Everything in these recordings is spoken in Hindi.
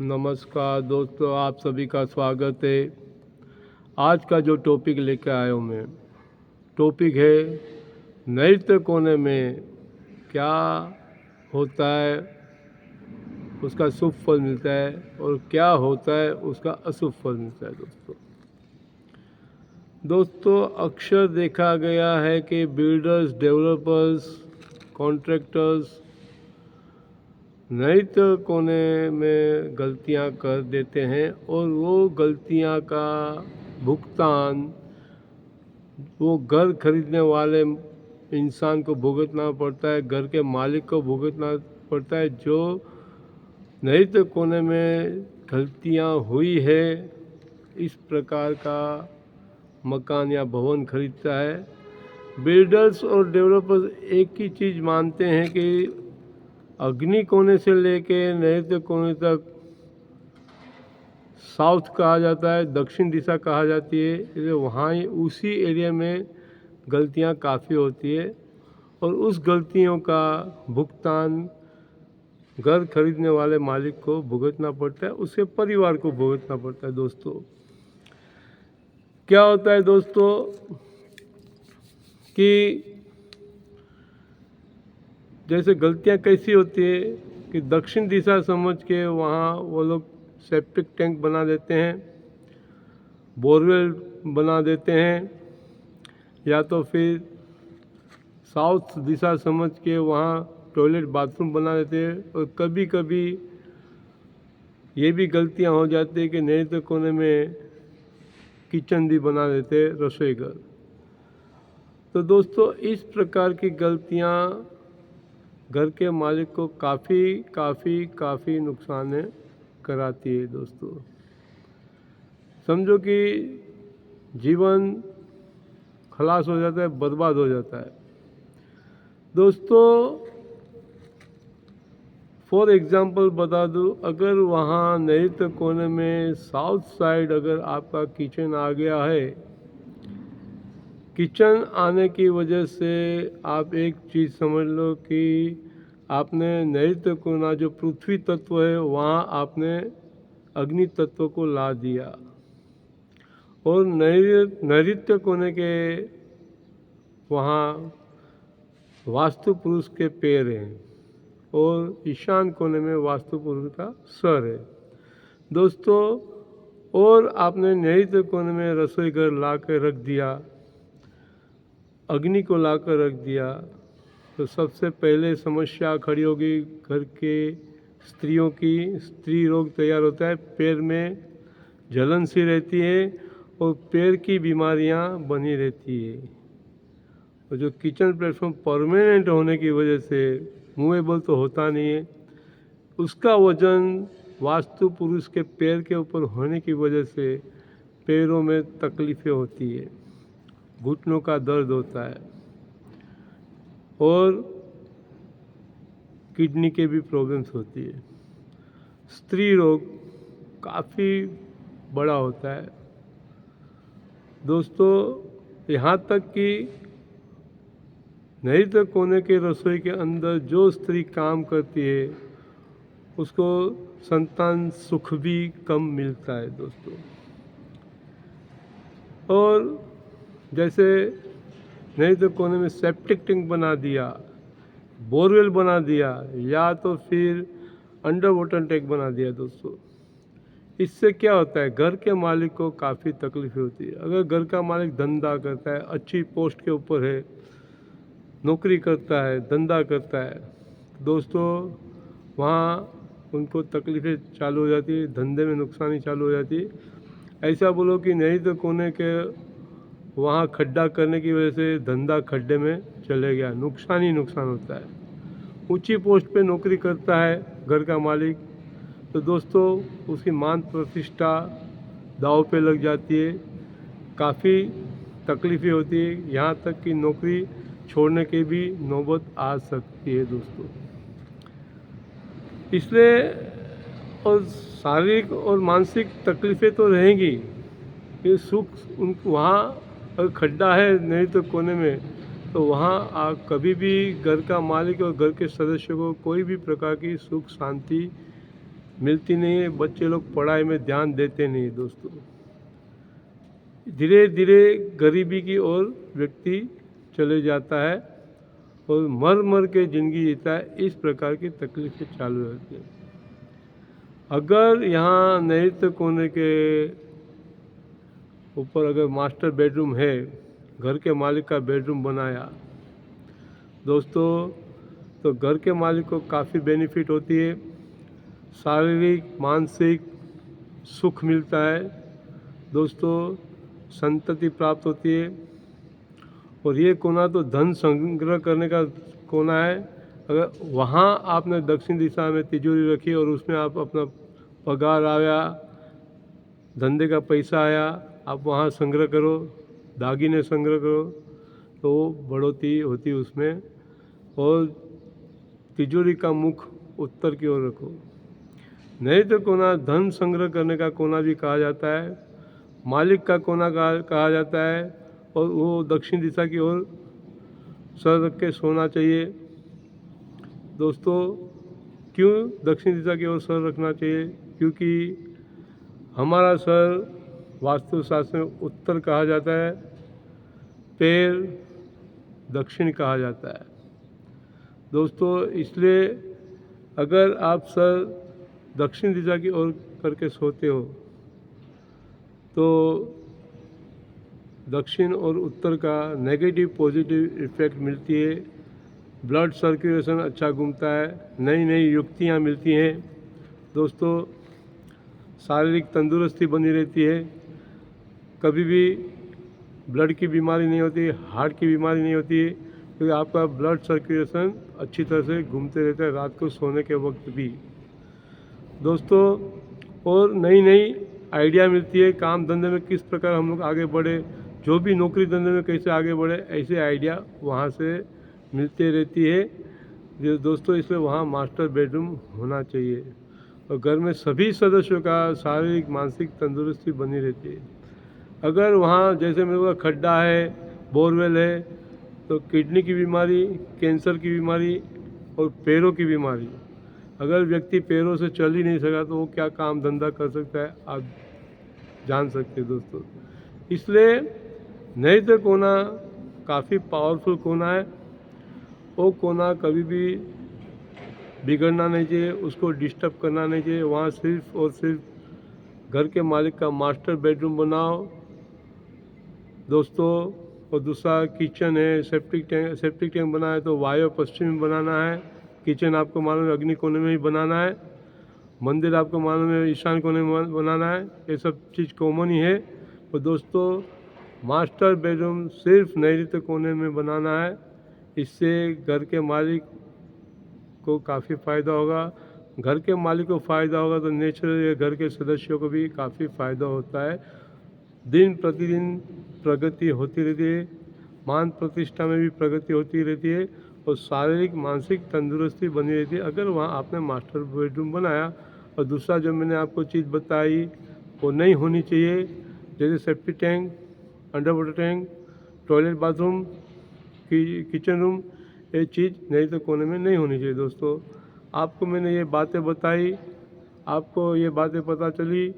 नमस्कार दोस्तों, आप सभी का स्वागत है। आज का जो टॉपिक लेकर आया हूँ मैं, टॉपिक है नृत्य कोने में क्या होता है, उसका शुभ फल मिलता है और क्या होता है उसका अशुभ फल मिलता है। दोस्तों अक्सर देखा गया है कि बिल्डर्स, डेवलपर्स, कॉन्ट्रैक्टर्स नृत्य कोने में गलतियां कर देते हैं और वो गलतियां का भुगतान वो घर खरीदने वाले इंसान को भुगतना पड़ता है, घर के मालिक को भुगतना पड़ता है जो नृत्य कोने में गलतियां हुई है इस प्रकार का मकान या भवन खरीदता है। बिल्डर्स और डेवलपर्स एक ही चीज़ मानते हैं कि अग्नि कोने से लेके नैऋत्य कोने तक साउथ कहा जाता है, दक्षिण दिशा कहा जाती है, इसलिए वहाँ ही उसी एरिया में गलतियाँ काफ़ी होती है और उस गलतियों का भुगतान घर खरीदने वाले मालिक को भुगतना पड़ता है, उसके परिवार को भुगतना पड़ता है। दोस्तों क्या होता है दोस्तों कि जैसे गलतियाँ कैसी होती है कि दक्षिण दिशा समझ के वहाँ वो लोग सेप्टिक टैंक बना देते हैं, बोरवेल बना देते हैं, या तो फिर साउथ दिशा समझ के वहाँ टॉयलेट बाथरूम बना देते हैं। और कभी कभी ये भी गलतियाँ हो जाती है कि नैऋत्य कोने में किचन भी बना देते हैं, रसोई घर। तो दोस्तों इस प्रकार की गलतियाँ घर के मालिक को काफ़ी नुकसान कराती है। दोस्तों समझो कि जीवन खलास हो जाता है, बर्बाद हो जाता है। दोस्तों फॉर एग्ज़ाम्पल बता दूं, अगर वहाँ नैऋत्य कोने में साउथ साइड अगर आपका किचन आ गया है, किचन आने की वजह से आप एक चीज़ समझ लो कि आपने नैऋत्य कोना जो पृथ्वी तत्व है वहाँ आपने अग्नि तत्व को ला दिया और नैऋत्य कोने के वहाँ वास्तु पुरुष के पैर हैं और ईशान कोने में वास्तु पुरुष का सर है। दोस्तों और आपने नैऋत्य कोने में रसोई घर ला कर रख दिया, अग्नि को ला कर रख दिया, तो सबसे पहले समस्या खड़ी होगी घर के स्त्रियों की। स्त्री रोग तैयार होता है, पैर में जलन सी रहती है और पैर की बीमारियां बनी रहती है। और जो किचन प्लेटफॉर्म परमानेंट होने की वजह से मूवेबल तो होता नहीं है, उसका वजन वास्तु पुरुष के पैर के ऊपर होने की वजह से पैरों में तकलीफ़ें होती है, घुटनों का दर्द होता है और किडनी के भी प्रॉब्लम्स होती है। स्त्री रोग काफ़ी बड़ा होता है। दोस्तों यहाँ तक कि नैऋत्य कोने के रसोई के अंदर जो स्त्री काम करती है उसको संतान सुख भी कम मिलता है। दोस्तों और जैसे नैऋत्य कोने में सेप्टिक टैंक बना दिया, बोरवेल बना दिया या तो फिर अंडर वाटर टैंक बना दिया, दोस्तों इससे क्या होता है घर के मालिक को काफ़ी तकलीफ होती है। अगर घर का मालिक धंधा करता है, अच्छी पोस्ट के ऊपर है, नौकरी करता है, धंधा करता है, दोस्तों वहाँ उनको तकलीफ़ें चालू हो जाती है, धंधे में नुकसानी चालू हो जाती है। ऐसा बोलो कि नैऋत्य कोने के वहाँ खड्डा करने की वजह से धंधा खड्डे में चले गया, नुकसान ही नुकसान होता है। ऊंची पोस्ट पे नौकरी करता है घर का मालिक, तो दोस्तों उसकी मान प्रतिष्ठा दांव पे लग जाती है, काफ़ी तकलीफ़ें होती है, यहाँ तक कि नौकरी छोड़ने की भी नौबत आ सकती है। दोस्तों इसलिए और शारीरिक और मानसिक तकलीफ़ें तो रहेंगी, ये सुख उनको वहाँ अगर खड्डा है नैऋत्य कोने में तो वहाँ आप कभी भी घर का मालिक और घर के सदस्यों को कोई भी प्रकार की सुख शांति मिलती नहीं है, बच्चे लोग पढ़ाई में ध्यान देते नहीं दोस्तों। धीरे धीरे गरीबी की ओर व्यक्ति चले जाता है और मर मर के ज़िंदगी जीता है। इस प्रकार की तकलीफ़ें चालू रहती हैं। अगर यहाँ नैऋत्य कोने के ऊपर अगर मास्टर बेडरूम है, घर के मालिक का बेडरूम बनाया दोस्तों, तो घर के मालिक को काफ़ी बेनिफिट होती है। शारीरिक मानसिक सुख मिलता है दोस्तों, संतति प्राप्त होती है। और ये कोना तो धन संग्रह करने का कोना है। अगर वहाँ आपने दक्षिण दिशा में तिजोरी रखी और उसमें आप अपना पगार आया, धंधे का पैसा आया, आप वहाँ संग्रह करो, दागीने संग्रह करो, तो बढ़ोतरी होती उसमें। और तिजोरी का मुख उत्तर की ओर रखो। नहीं तो कोना धन संग्रह करने का कोना भी कहा जाता है, मालिक का कोना कहा जाता है। और वो दक्षिण दिशा की ओर सर रख के सोना चाहिए दोस्तों। क्यों दक्षिण दिशा की ओर सर रखना चाहिए? क्योंकि हमारा सर वास्तुशास्त्र में उत्तर कहा जाता है, पैर दक्षिण कहा जाता है दोस्तों। इसलिए अगर आप सर दक्षिण दिशा की ओर करके सोते हो तो दक्षिण और उत्तर का नेगेटिव पॉजिटिव इफ़ेक्ट मिलती है। ब्लड सर्कुलेशन अच्छा घूमता है, नई नई युक्तियाँ मिलती हैं दोस्तों, शारीरिक तंदुरुस्ती बनी रहती है। कभी भी ब्लड की बीमारी नहीं होती, हार्ट की बीमारी नहीं होती, क्योंकि आपका ब्लड सर्कुलेशन अच्छी तरह से घूमते रहता है रात को सोने के वक्त भी दोस्तों। और नई नई आइडिया मिलती है, काम धंधे में किस प्रकार हम लोग आगे बढ़े, जो भी नौकरी धंधे में कैसे आगे बढ़े, ऐसे आइडिया वहाँ से मिलते रहती है जो दोस्तों। इसलिए वहाँ मास्टर बेडरूम होना चाहिए और घर में सभी सदस्यों का शारीरिक मानसिक तंदुरुस्ती बनी रहती है। अगर वहाँ जैसे मेरे को खड्डा है, बोरवेल है, तो किडनी की बीमारी, कैंसर की बीमारी और पैरों की बीमारी, अगर व्यक्ति पैरों से चल ही नहीं सका तो वो क्या काम धंधा कर सकता है, आप जान सकते हैं दोस्तों। इसलिए नैऋत्य कोना काफ़ी पावरफुल कोना है। वो कोना कभी भी बिगड़ना नहीं चाहिए, उसको डिस्टर्ब करना नहीं चाहिए। वहाँ सिर्फ और सिर्फ घर के मालिक का मास्टर बेडरूम बनाओ दोस्तों। और दूसरा किचन है, सेप्टिक टैंक बनाए तो वायु पश्चिम में बनाना है। किचन आपको मालूम है अग्नि कोने में ही बनाना है। मंदिर आपको मालूम है ईशान कोने में बनाना है। ये सब चीज़ कॉमन ही है। तो दोस्तों मास्टर बेडरूम सिर्फ नैऋत्य कोने में बनाना है। इससे घर के मालिक को काफ़ी फ़ायदा होगा। घर के मालिक को फ़ायदा होगा तो नेचुरली घर के सदस्यों को भी काफ़ी फ़ायदा होता है। दिन प्रतिदिन प्रगति होती रहती है, मान प्रतिष्ठा में भी प्रगति होती रहती है और शारीरिक मानसिक तंदुरुस्ती बनी रहती है अगर वहाँ आपने मास्टर बेडरूम बनाया। और दूसरा जो मैंने आपको चीज़ बताई वो नहीं होनी चाहिए, जैसे safety tank, under water tank, toilet bathroom, kitchen room, ये चीज़ नहीं तो कोने में नहीं होनी चाहिए दोस्तों। आपको मैंने ये बातें बताई, आपको ये बातें पता चली,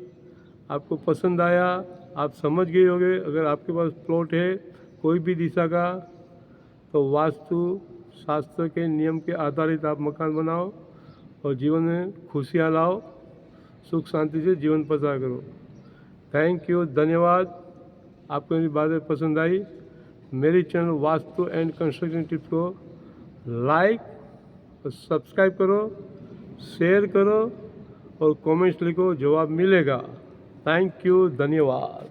आपको पसंद आया, आप समझ गए होंगे। अगर आपके पास प्लॉट है कोई भी दिशा का तो वास्तु शास्त्र के नियम के आधारित आप मकान बनाओ और जीवन में खुशियाँ लाओ, सुख शांति से जीवन बसर करो। थैंक यू, धन्यवाद। आपको मेरी बातें पसंद आई, मेरी channel vastu and construction tips को लाइक और सब्सक्राइब करो, शेयर करो और कमेंट्स लिखो, जवाब मिलेगा। थैंक यू, धन्यवाद।